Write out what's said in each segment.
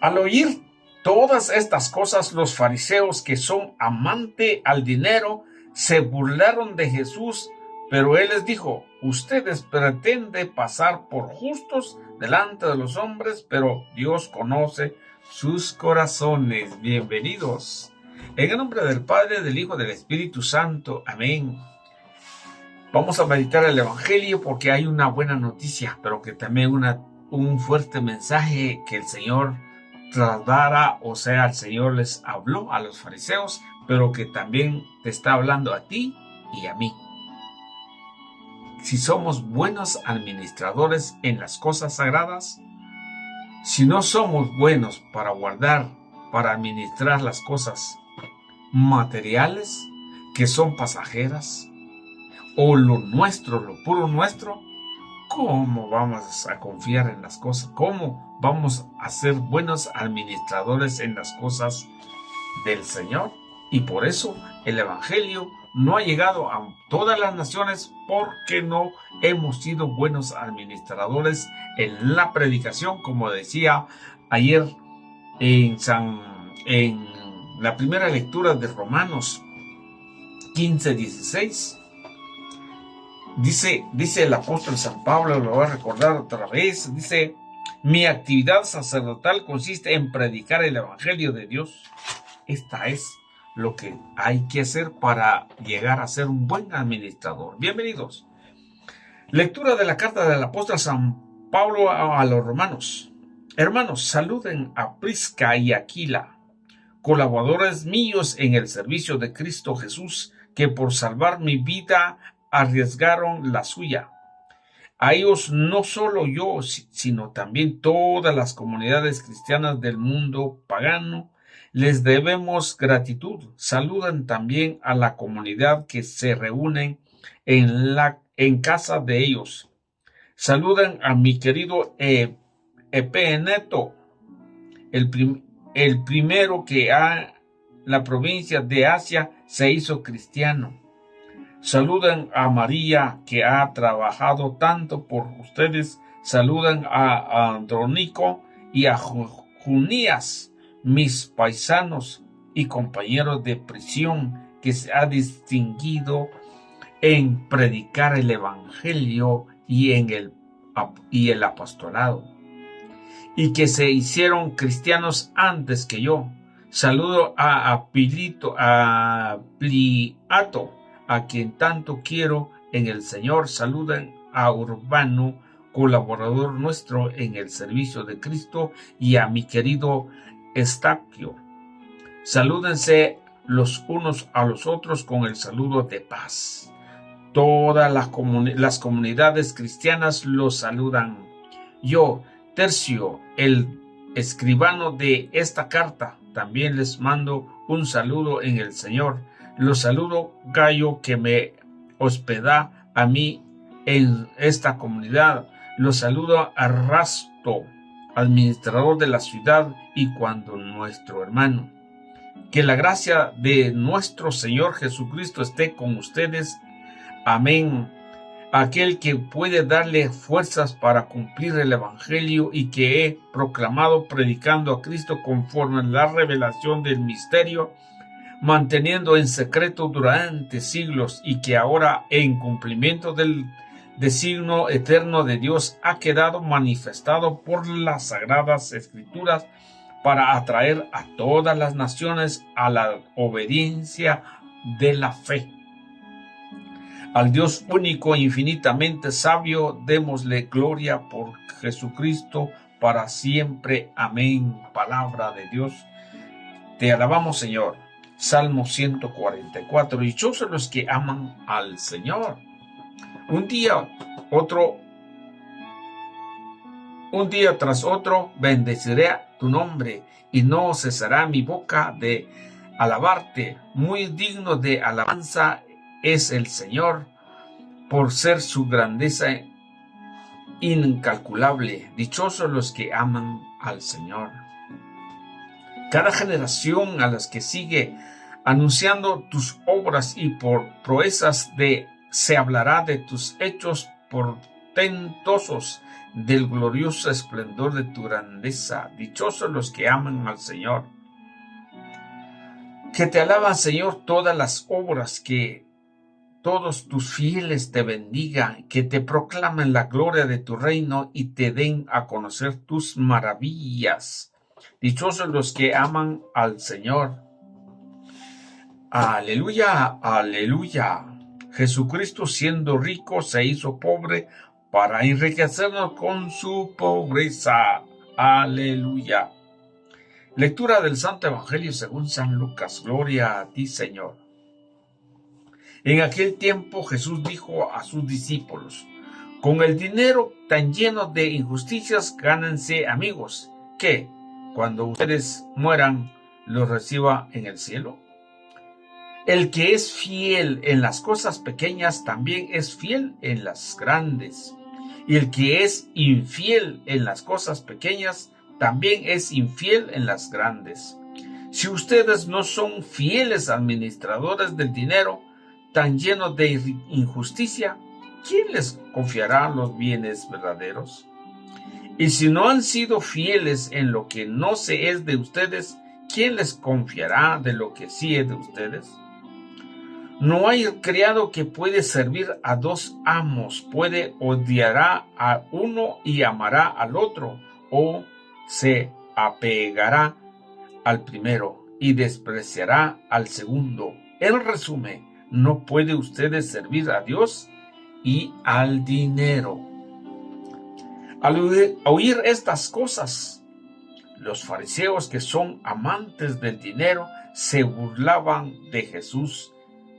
Al oír todas estas cosas, los fariseos, que son amantes al dinero, se burlaron de Jesús, pero él les dijo: ustedes pretenden pasar por justos delante de los hombres, pero Dios conoce sus corazones. Bienvenidos. En el nombre del Padre, del Hijo, del Espíritu Santo. Amén. Vamos a meditar el Evangelio porque hay una buena noticia, pero que también un fuerte mensaje que el Señor trasladara, o sea, el Señor les habló a los fariseos, pero que también te está hablando a ti y a mí. Si somos buenos administradores en las cosas sagradas, si no somos buenos para guardar, para administrar las cosas materiales que son pasajeras, o lo nuestro, lo puro nuestro, ¿cómo vamos a confiar en las cosas? ¿Cómo vamos a ser buenos administradores en las cosas del Señor? Y por eso el Evangelio no ha llegado a todas las naciones, porque no hemos sido buenos administradores en la predicación, como decía ayer en la primera lectura de Romanos 15:16. Dice el apóstol San Pablo, lo voy a recordar otra vez, dice: mi actividad sacerdotal consiste en predicar el Evangelio de Dios. Esta es lo que hay que hacer para llegar a ser un buen administrador. Bienvenidos. Lectura de la carta del apóstol San Pablo a los romanos. Hermanos, saluden a Prisca y Aquila, colaboradores míos en el servicio de Cristo Jesús, que por salvar mi vida arriesgaron la suya. A ellos no solo yo, sino también todas las comunidades cristianas del mundo pagano les debemos gratitud. Saludan también a la comunidad que se reúnen en casa de ellos. Saludan a mi querido Epeneto, el primero que a la provincia de Asia se hizo cristiano. Saludan a María, que ha trabajado tanto por ustedes. Saludan a Andrónico y a Junías, mis paisanos y compañeros de prisión, que se ha distinguido en predicar el Evangelio y el apostolado, y que se hicieron cristianos antes que yo. Saludo a Pliato, a quien tanto quiero en el Señor. Saluden a Urbano, colaborador nuestro en el servicio de Cristo, y a mi querido Estaquio. Salúdense los unos a los otros con el saludo de paz. Todas las comunidades cristianas los saludan. Yo, Tercio, el escribano de esta carta, también les mando un saludo en el Señor. Los saludo Gayo, que me hospeda a mí en esta comunidad. Los saludo a Rasto, administrador de la ciudad, y cuando nuestro hermano. Que la gracia de nuestro Señor Jesucristo esté con ustedes. Amén. Aquel que puede darle fuerzas para cumplir el Evangelio y que he proclamado predicando a Cristo conforme a la revelación del misterio, manteniendo en secreto durante siglos, y que ahora, en cumplimiento del designio eterno de Dios, ha quedado manifestado por las sagradas escrituras para atraer a todas las naciones a la obediencia de la fe. Al Dios único e infinitamente sabio, démosle gloria por Jesucristo para siempre. Amén. Palabra de Dios. Te alabamos, Señor. Salmo 144. Dichosos los que aman al Señor. Un día tras otro bendeciré tu nombre, y no cesará mi boca de alabarte. Muy digno de alabanza es el Señor, por ser su grandeza incalculable. Dichosos los que aman al Señor. Cada generación a las que sigue anunciando tus obras y por proezas se hablará de tus hechos portentosos del glorioso esplendor de tu grandeza. Dichosos los que aman al Señor. Que te alaban, Señor, todas las obras, que todos tus fieles te bendigan, que te proclamen la gloria de tu reino y te den a conocer tus maravillas. Dichosos los que aman al Señor. Aleluya, aleluya. Jesucristo, siendo rico, se hizo pobre para enriquecernos con su pobreza. Aleluya. Lectura del Santo Evangelio según San Lucas. Gloria a ti, Señor. En aquel tiempo Jesús dijo a sus discípulos: con el dinero tan lleno de injusticias gánense amigos, que cuando ustedes mueran los reciba en el cielo. El que es fiel en las cosas pequeñas también es fiel en las grandes. Y el que es infiel en las cosas pequeñas también es infiel en las grandes. Si ustedes no son fieles administradores del dinero, tan lleno de injusticia, ¿quién les confiará los bienes verdaderos? Y si no han sido fieles en lo que no se es de ustedes, ¿quién les confiará de lo que sí es de ustedes? No hay criado que puede servir a dos amos, odiará a uno y amará al otro, o se apegará al primero y despreciará al segundo. En resumen, no puede ustedes servir a Dios y al dinero. Al oír estas cosas, los fariseos, que son amantes del dinero, se burlaban de Jesús,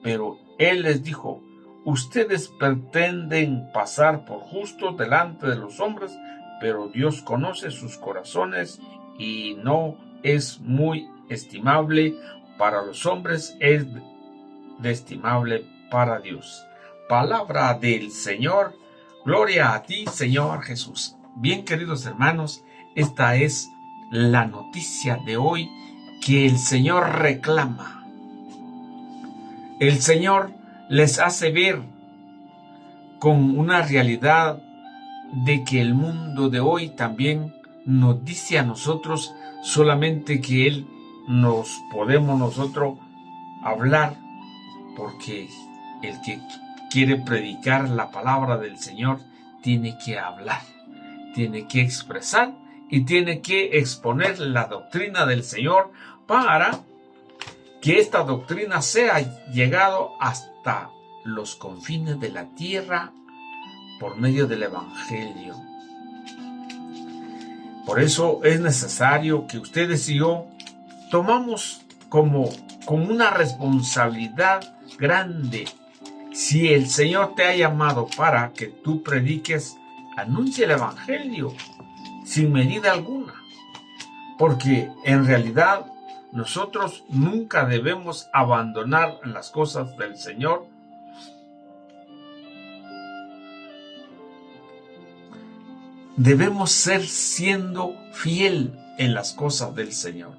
pero él les dijo: ustedes pretenden pasar por justos delante de los hombres, pero Dios conoce sus corazones y no es muy estimable para los hombres, es de estimable para Dios. Palabra del Señor. Gloria a ti, Señor Jesús. Bien, queridos hermanos, esta es la noticia de hoy que el Señor reclama. El Señor les hace ver con una realidad de que el mundo de hoy también nos dice a nosotros solamente que Él nos podemos nosotros hablar, porque el que quiere predicar la palabra del Señor tiene que hablar, tiene que expresar y tiene que exponer la doctrina del Señor para que esta doctrina sea llegado hasta los confines de la tierra por medio del Evangelio. Por eso es necesario que ustedes y yo tomamos como una responsabilidad grande. Si el Señor te ha llamado para que tú prediques, anuncia el Evangelio sin medida alguna, porque en realidad nosotros nunca debemos abandonar las cosas del Señor. Debemos ser siendo fiel en las cosas del Señor,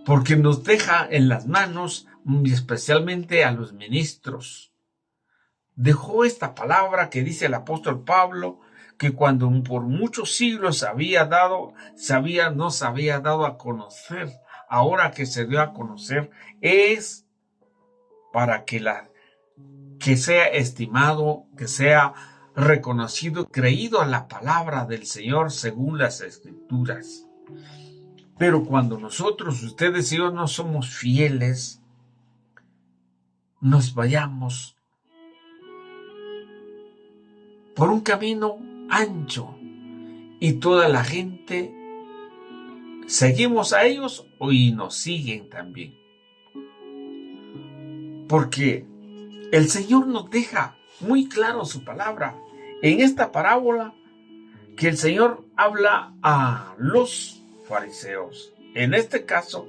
porque nos deja en las manos, y especialmente a los ministros. Dejó esta palabra que dice el apóstol Pablo, que cuando por muchos siglos no se había dado a conocer, ahora que se dio a conocer, es para que sea estimado, que sea reconocido, creído a la palabra del Señor según las Escrituras. Pero cuando nosotros, ustedes y yo, no somos fieles, nos vayamos por un camino ancho y toda la gente seguimos a ellos y nos siguen también. Porque el Señor nos deja muy claro su palabra en esta parábola, que el Señor habla a los fariseos. En este caso,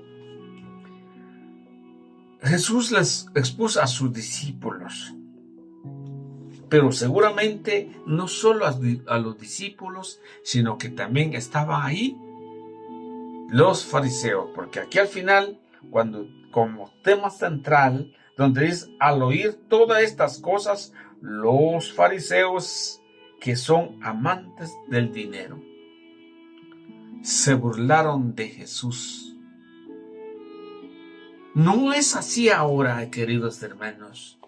Jesús les expuso a sus discípulos, pero seguramente no solo a los discípulos, sino que también estaban ahí los fariseos, porque aquí al final, como tema central, donde dice: al oír todas estas cosas, los fariseos que son amantes del dinero. Se burlaron de Jesús. No es así ahora, queridos hermanos.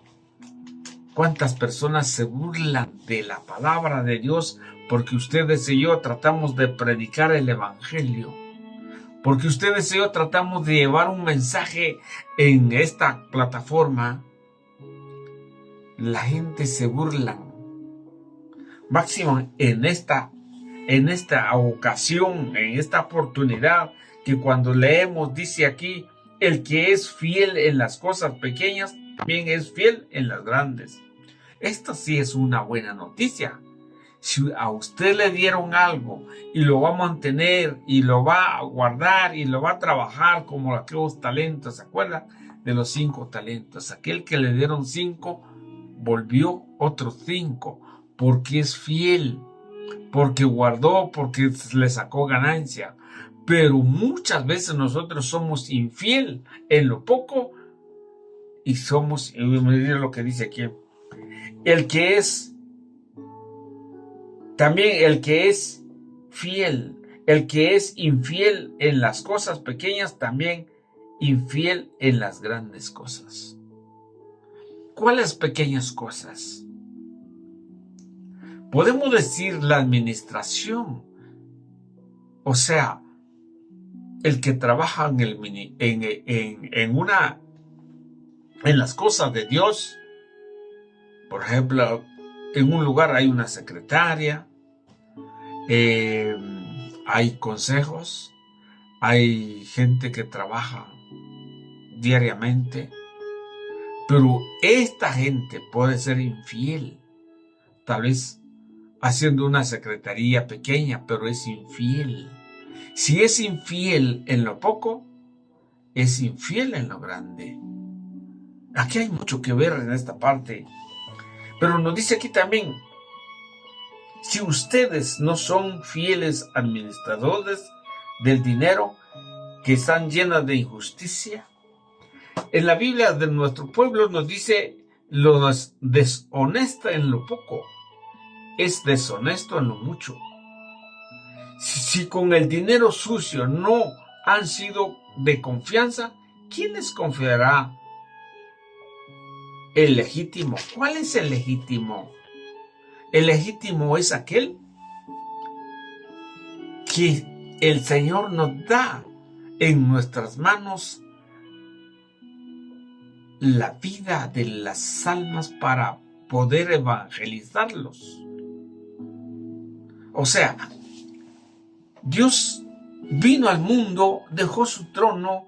¿Cuántas personas se burlan de la palabra de Dios porque ustedes y yo tratamos de predicar el evangelio? Porque ustedes y yo tratamos de llevar un mensaje en esta plataforma. La gente se burla. Máximo en esta ocasión, en esta oportunidad, que cuando leemos dice aquí, el que es fiel en las cosas pequeñas, también es fiel en las grandes. Esta sí es una buena noticia. Si a usted le dieron algo y lo va a mantener y lo va a guardar y lo va a trabajar como aquellos talentos, ¿se acuerdan de los 5 talentos? Aquel que le dieron 5 volvió otros 5 porque es fiel, porque guardó, porque le sacó ganancia. Pero muchas veces nosotros somos infiel en lo poco y miren lo que dice aquí, el que es fiel, el que es infiel en las cosas pequeñas, también infiel en las grandes cosas. ¿Cuáles pequeñas cosas? Podemos decir la administración, o sea, el que trabaja en las cosas de Dios. Por ejemplo, en un lugar hay una secretaria, hay consejos, hay gente que trabaja diariamente, pero esta gente puede ser infiel, tal vez haciendo una secretaría pequeña, pero es infiel. Si es infiel en lo poco, es infiel en lo grande. Aquí hay mucho que ver en esta parte. Pero nos dice aquí también, si ustedes no son fieles administradores del dinero, que están llenas de injusticia. En la Biblia de nuestro pueblo nos dice, lo deshonesto en lo poco es deshonesto en lo mucho. Si con el dinero sucio no han sido de confianza, ¿quién les confiará el legítimo? ¿Cuál es el legítimo? El legítimo es aquel que el Señor nos da en nuestras manos la vida de las almas para poder evangelizarlos. O sea, Dios vino al mundo, dejó su trono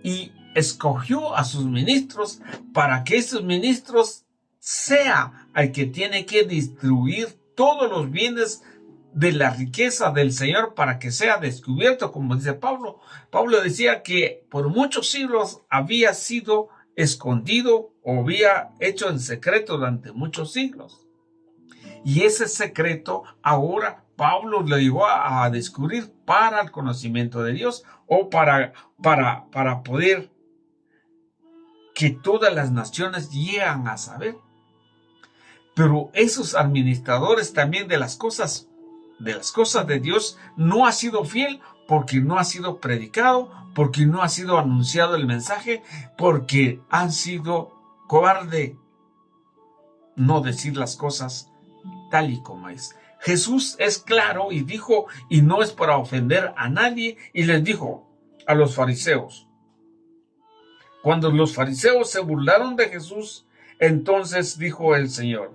y escogió a sus ministros para que esos ministros sea el que tiene que distribuir todos los bienes de la riqueza del Señor para que sea descubierto, como dice Pablo. Pablo decía que por muchos siglos había sido escondido o había hecho en secreto durante muchos siglos. Y ese secreto ahora Pablo lo llevó a descubrir para el conocimiento de Dios o para poder que todas las naciones llegan a saber. Pero esos administradores también de las cosas de Dios no ha sido fiel porque no ha sido predicado, porque no ha sido anunciado el mensaje, porque han sido cobarde no decir las cosas tal y como es. Jesús es claro y dijo, y no es para ofender a nadie, y les dijo a los fariseos, cuando los fariseos se burlaron de Jesús, entonces dijo el Señor,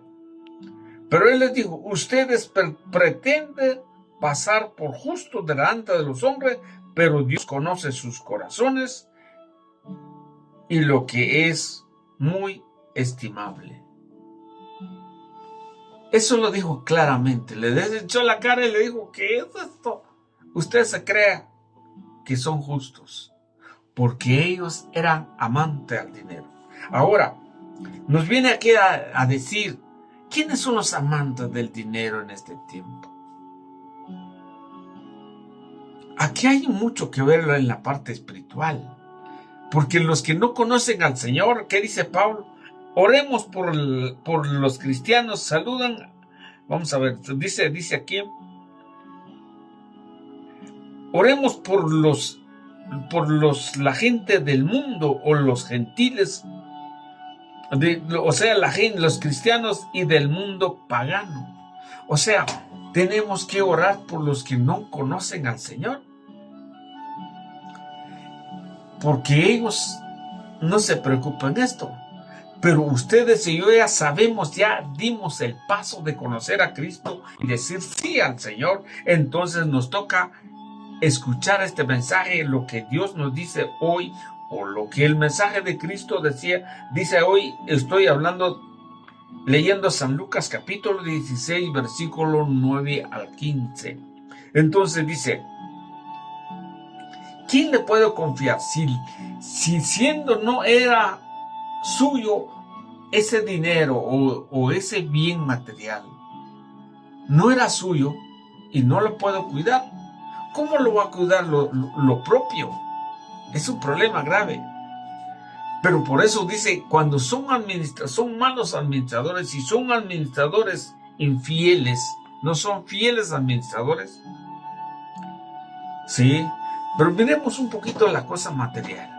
pero él les dijo, ustedes pretenden pasar por justo delante de los hombres, pero Dios conoce sus corazones y lo que es muy estimable. Eso lo dijo claramente, le echó la cara y le dijo, ¿qué es esto? Usted se crea que son justos, porque ellos eran amantes al dinero. Ahora, nos viene aquí a decir, ¿quiénes son los amantes del dinero en este tiempo? Aquí hay mucho que ver en la parte espiritual, porque los que no conocen al Señor, ¿qué dice Pablo? Oremos por los cristianos, saludan Vamos a ver, dice aquí, oremos por la gente del mundo o los gentiles, o sea, la gente, los cristianos y del mundo pagano. O sea, tenemos que orar por los que no conocen al Señor, porque ellos no se preocupan en esto. Pero ustedes y yo ya sabemos, ya dimos el paso de conocer a Cristo y decir sí al Señor. Entonces nos toca escuchar este mensaje, lo que Dios nos dice hoy, o lo que el mensaje de Cristo dice hoy. Estoy leyendo San Lucas capítulo 16, versículo 9 al 15. Entonces dice, ¿quién le puede confiar si siendo no era suyo ese dinero o ese bien material? No era suyo y no lo puede cuidar. ¿Cómo lo va a cuidar lo propio? Es un problema grave. Pero por eso dice, cuando son malos administradores y son administradores infieles, ¿no son fieles administradores? Sí, pero miremos un poquito la cosa material.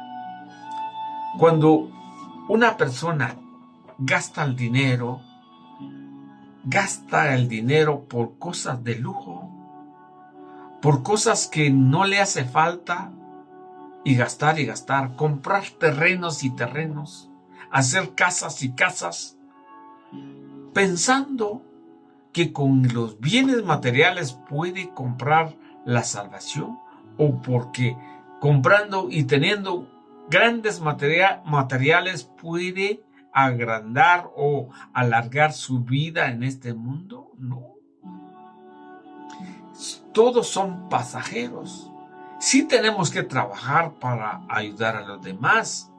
Cuando una persona gasta el dinero por cosas de lujo, por cosas que no le hace falta, y gastar, comprar terrenos y terrenos, hacer casas y casas, pensando que con los bienes materiales puede comprar la salvación, o porque comprando y teniendo grandes materiales puede agrandar o alargar su vida en este mundo. No. Todos son pasajeros. Sí tenemos que trabajar para ayudar a los demás,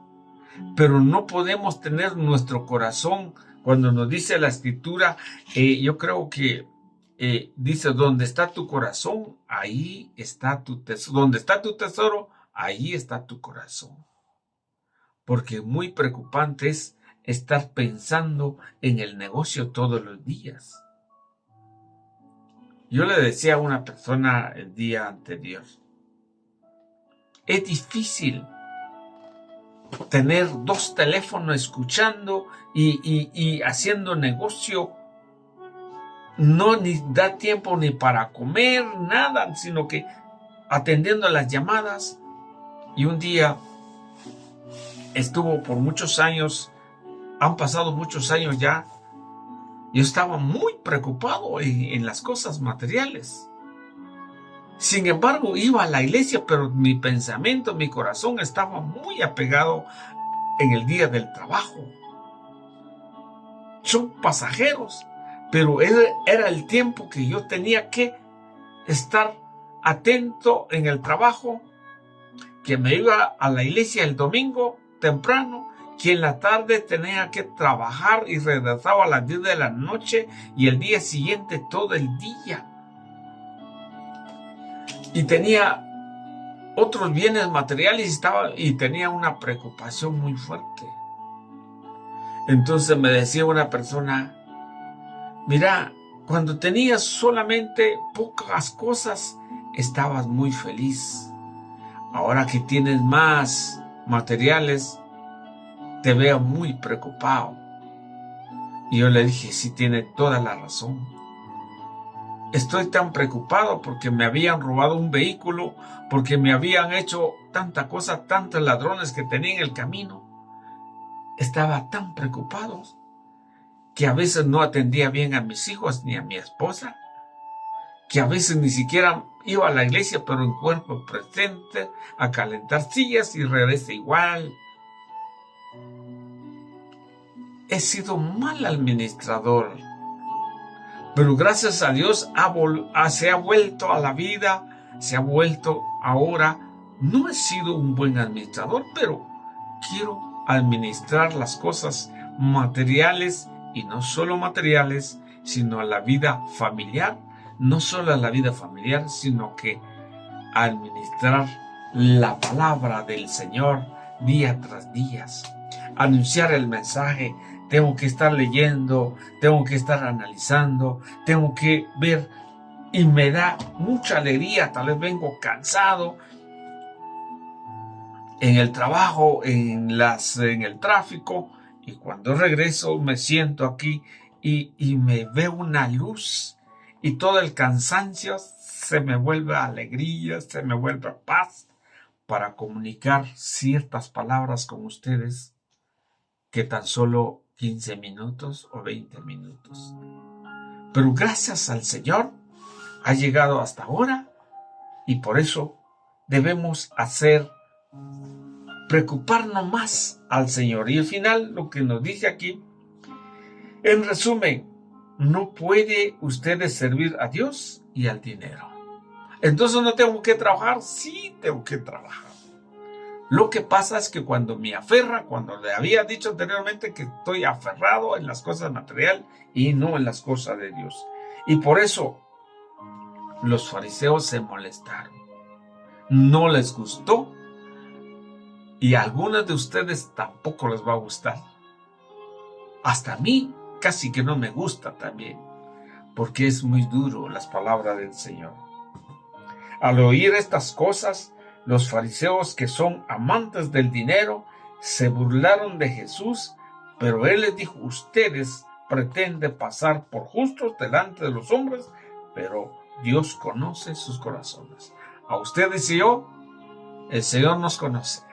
pero no podemos tener nuestro corazón, cuando nos dice la Escritura, yo creo que dice, donde está tu corazón, ahí está tu tesoro. Donde está tu tesoro, ahí está tu corazón. Porque muy preocupante es estar pensando en el negocio todos los días. Yo le decía a una persona el día anterior, es difícil tener 2 teléfonos escuchando y haciendo negocio. No ni da tiempo ni para comer, nada, sino que atendiendo las llamadas. Y un día estuvo por muchos años, han pasado muchos años ya, yo estaba muy preocupado en las cosas materiales. Sin embargo, iba a la iglesia, pero mi pensamiento, mi corazón estaba muy apegado en el día del trabajo. Son pasajeros, pero era el tiempo que yo tenía que estar atento en el trabajo, que me iba a la iglesia el domingo temprano, que en la tarde tenía que trabajar y regresaba a las 10 de la noche y el día siguiente todo el día. Y tenía otros bienes materiales y tenía una preocupación muy fuerte. Entonces me decía una persona, mira, cuando tenías solamente pocas cosas, estabas muy feliz. Ahora que tienes más materiales, te veo muy preocupado. Y yo le dije, sí, tiene toda la razón. Estoy tan preocupado porque me habían robado un vehículo, porque me habían hecho tanta cosa, tantos ladrones que tenía en el camino. Estaba tan preocupado que a veces no atendía bien a mis hijos ni a mi esposa, que a veces ni siquiera iba a la iglesia, pero en cuerpo presente, a calentar sillas y regresa igual. He sido un mal administrador, pero gracias a Dios se ha vuelto a la vida, se ha vuelto ahora. No he sido un buen administrador, pero quiero administrar las cosas materiales, y no solo materiales, sino a la vida familiar. No solo a la vida familiar, sino que administrar la palabra del Señor día tras día. Anunciar el mensaje tengo que estar leyendo, tengo que estar analizando, tengo que ver, y me da mucha alegría. Tal vez vengo cansado en el trabajo, en el tráfico, y cuando regreso me siento aquí y me veo una luz, y todo el cansancio se me vuelve alegría, se me vuelve paz para comunicar ciertas palabras con ustedes que tan solo 15 minutos o 20 minutos. Pero gracias al Señor ha llegado hasta ahora, y por eso debemos preocuparnos más al Señor. Y al final lo que nos dice aquí, en resumen, no puede ustedes servir a Dios y al dinero. Entonces, ¿no tengo que trabajar? Sí, tengo que trabajar. Lo que pasa es que cuando le había dicho anteriormente que estoy aferrado en las cosas materiales y no en las cosas de Dios. Y por eso los fariseos se molestaron. No les gustó, y a algunos de ustedes tampoco les va a gustar. Hasta a mí casi que no me gusta también, porque es muy duro las palabras del Señor. Al oír estas cosas, los fariseos, que son amantes del dinero, se burlaron de Jesús, pero él les dijo: ustedes pretenden pasar por justos delante de los hombres, pero Dios conoce sus corazones. A ustedes y yo, el Señor nos conoce.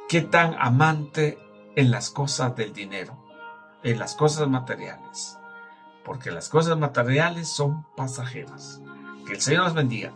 ¿Qué tan amante en las cosas del dinero, en las cosas materiales? Porque las cosas materiales son pasajeras. Que el Señor nos bendiga.